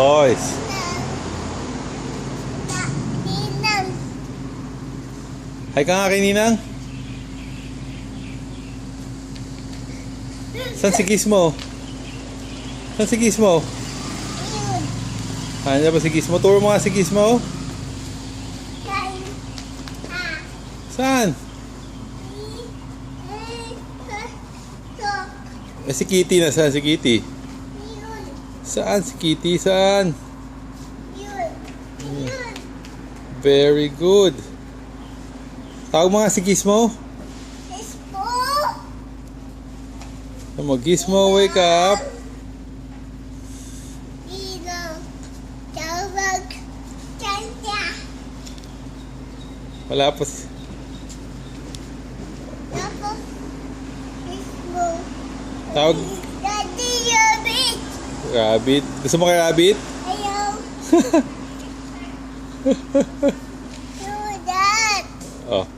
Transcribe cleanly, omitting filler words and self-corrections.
toys. Ninang. Hi ka nga kay Ninang. Saan si Gizmo? Saan si Gizmo? Yun. Nandiyan ba si Gizmo? Turo mo nga si Gizmo. Kain. Ah. Saan? So. Si Kitty na. Saan si Kitty? Yun. Saan si Kitty? Saan? Yun. Yun. Very good. Tawag mo nga si Gizmo. Espo. Ano mo, Gizmo, wake up. Ninang. Tawag. Kanta. Wala pa si... Tapos. Espo. Tawag... Daddy Rabbit. Rabbit. Gusto mo kay Rabbit? Ayaw. Do that. Oh.